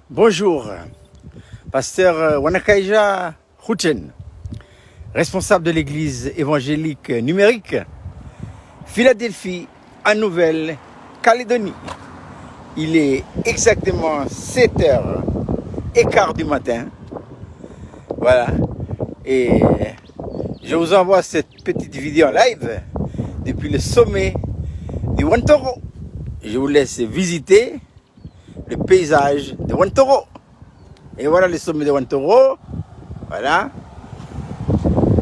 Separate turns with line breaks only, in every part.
Bonjour, pasteur Wanakaija Huchen, responsable de l'église évangélique numérique, Philadelphie, en Nouvelle-Calédonie. Il est exactement 7h15 du matin. Voilà. Et je vous envoie cette petite vidéo en live depuis le sommet du Wantoro. Je vous laisse visiter le paysage de Wantoro. Et voilà le sommet de Wantoro. Voilà.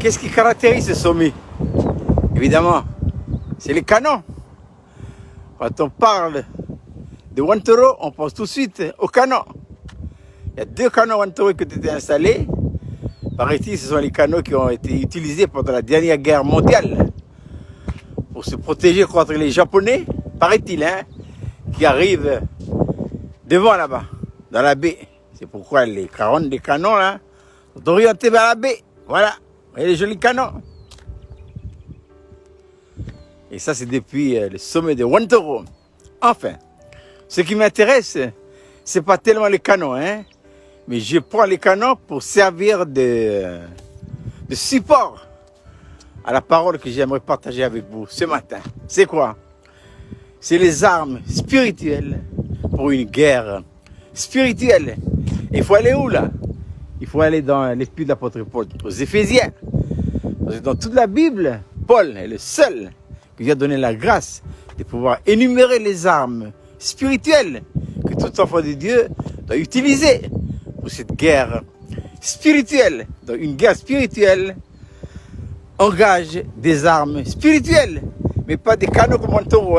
Qu'est-ce qui caractérise ce sommet? Évidemment, c'est les canons. Quand on parle de Wantoro, on pense tout de suite aux canons. Il y a 2 canons Wantoro qui ont été installés. Paraît-il, ce sont les canons qui ont été utilisés pendant la dernière guerre mondiale pour se protéger contre les Japonais, paraît-il, qui arrivent devant là-bas, dans la baie. C'est pourquoi les canons là sont orientés vers la baie. Voilà, vous voyez les jolis canons. Et ça, c'est depuis le sommet de Wantoro. Enfin, ce qui m'intéresse, c'est pas tellement les canons, mais je prends les canons pour servir de support à la parole que j'aimerais partager avec vous ce matin. C'est quoi? C'est les armes spirituelles pour une guerre spirituelle. Il faut aller où là? Il faut aller dans l'épître de l'apôtre Paul aux Éphésiens. Parce que dans toute la Bible, Paul est le seul qui a donné la grâce de pouvoir énumérer les armes spirituelles que tout enfant de Dieu doit utiliser pour cette guerre spirituelle. Donc une guerre spirituelle engage des armes spirituelles, mais pas des canons comme Wantoro.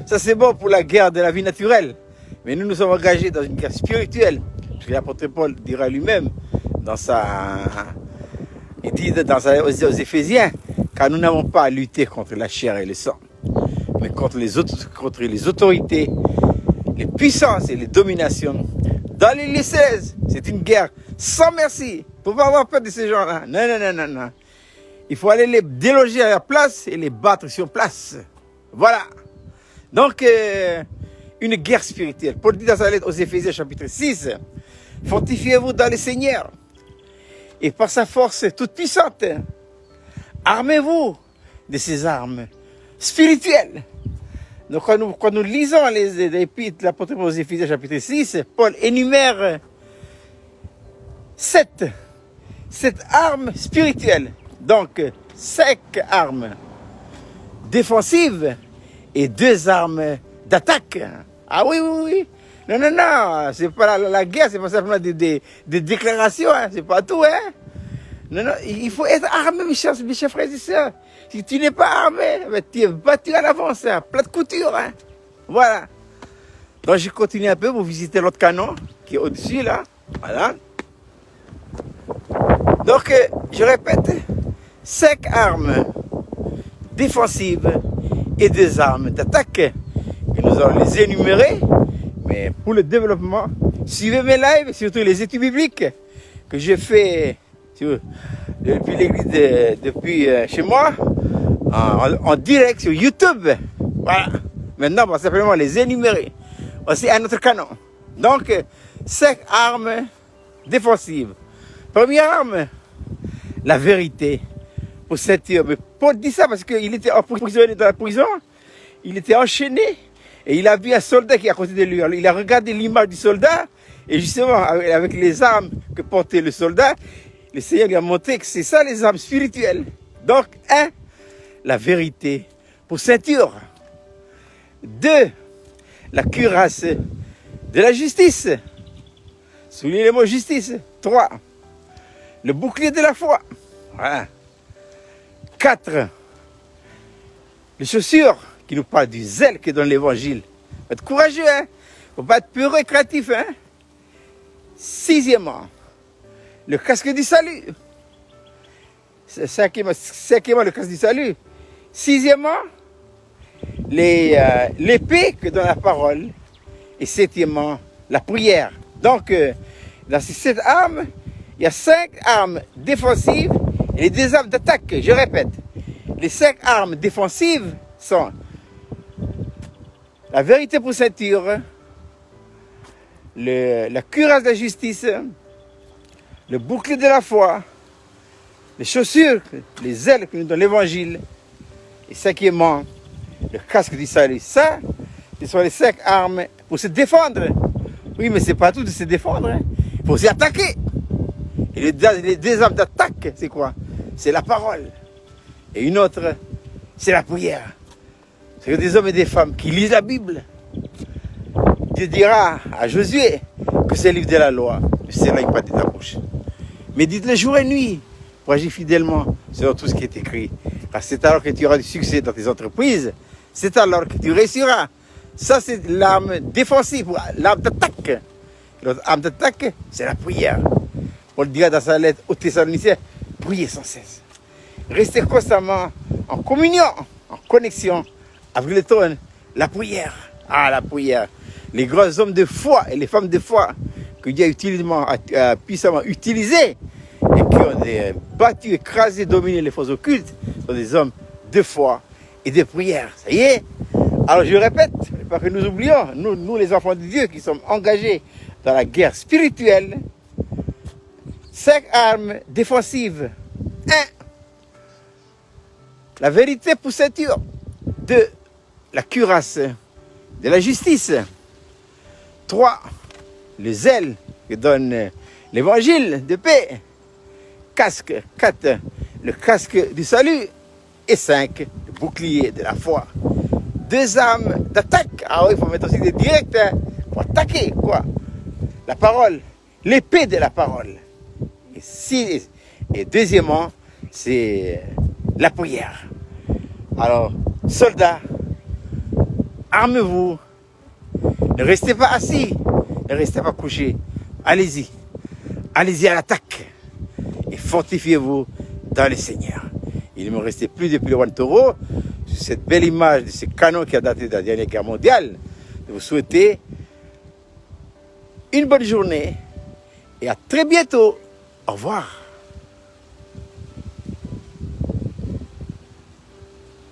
Ça c'est bon pour la guerre de la vie naturelle. Mais nous sommes engagés dans une guerre spirituelle. Parce que l'apôtre Paul dira lui-même il dit aux Éphésiens, car nous n'avons pas à lutter contre la chair et le sang, mais contre les autorités, les puissances et les dominations dans les lieux célestes. C'est une guerre sans merci. Il ne faut pas avoir peur de ces gens-là. Non. Il faut aller les déloger à la place et les battre sur place. Voilà. Donc, une guerre spirituelle. Paul dit dans sa lettre aux Éphésiens chapitre 6, fortifiez-vous dans le Seigneur et par sa force toute puissante, armez-vous de ces armes spirituelles. Donc quand nous lisons les épîtres de l'apôtre aux Éphésiens chapitre 6, Paul énumère 7 armes spirituelles. Donc 5 armes défensives et 2 armes d'attaque. Ah oui. Non. C'est pas la guerre, c'est pas simplement des déclarations, c'est pas tout, Non, il faut être armé, mes chers frères et sœurs. Si tu n'es pas armé, tu es battu à l'avance, plat de couture, Voilà. Donc je continue un peu pour visiter l'autre canon qui est au-dessus, là. Voilà. Donc, je répète, 5 armes défensives et 2 armes d'attaque. Et nous allons les énumérer. Mais pour le développement, suivez mes lives, surtout les études bibliques que je fais depuis l'église, depuis chez moi, en direct sur YouTube. Voilà. Maintenant, on va simplement les énumérer. Voici un autre canon. Donc, 5 armes défensives. Première arme, la vérité pour ceinture. Mais Paul dit ça parce qu'il était emprisonné dans la prison, il était enchaîné. Et il a vu un soldat qui est à côté de lui. Alors, il a regardé l'image du soldat. Et justement, avec les armes que portait le soldat, le Seigneur lui a montré que c'est ça les armes spirituelles. Donc, 1, la vérité pour ceinture. 2, la cuirasse de la justice. Soulignez le mot justice. 3, le bouclier de la foi. Voilà. 4, les chaussures qui nous parle du zèle qui est dans l'évangile. Faut être courageux, Faut pas être peureux et créatif, 6e, le casque du salut. 5e, le casque du salut. 6e, l'épée que dans la parole. Et 7e, la prière. Donc, dans ces 7 armes, il y a 5 armes défensives et les 2 armes d'attaque. Je répète, les 5 armes défensives sont la vérité pour ceinture, la cuirasse de la justice, le bouclier de la foi, les chaussures, les ailes que nous donne l'évangile, et cinquièmement, le casque du salut. Ça, ce sont les 5 armes pour se défendre. Oui, mais ce n'est pas tout de se défendre. Hein. Il faut aussi attaquer. Et les 2 armes d'attaque, c'est quoi? C'est la parole. Et une autre, c'est la prière. C'est des hommes et des femmes qui lisent la Bible. Dieu dira à Josué que c'est le livre de la loi. C'est là, il pas de ta bouche. Mais dites-le jour et nuit pour agir fidèlement selon tout ce qui est écrit. Car c'est alors que tu auras du succès dans tes entreprises. C'est alors que tu réussiras. Ça, c'est l'arme défensive, l'arme d'attaque. L'autre arme d'attaque, c'est la prière. Paul dira dans sa lettre aux Thessaloniciens, priez sans cesse. Restez constamment en communion, en connexion avec le trône. La prière. Ah, la prière. Les grands hommes de foi et les femmes de foi que Dieu a puissamment utilisés et qui ont battu, écrasé, dominé les forces occultes sont des hommes de foi et de prière. Ça y est. Alors je répète, pas que nous oublions, nous les enfants de Dieu qui sommes engagés dans la guerre spirituelle, 5 armes défensives. 1. La vérité pour ceinture. 2. La cuirasse de la justice. 3. Les ailes que donne l'évangile de paix. Casque. 4. Le casque du salut. Et 5. Le bouclier de la foi. 2 armes d'attaque. Ah oui, il faut mettre aussi des directs pour attaquer. Quoi? La parole. L'épée de la parole. Et deuxièmement, c'est la prière. Alors, soldats, armez-vous. Ne restez pas assis. Ne restez pas couchés. Allez-y. Allez-y à l'attaque. Et fortifiez-vous dans le Seigneur. Il ne me restait plus depuis le One Taureau, sur cette belle image de ce canon qui a daté de la dernière guerre mondiale, de vous souhaiter une bonne journée et à très bientôt. Au revoir.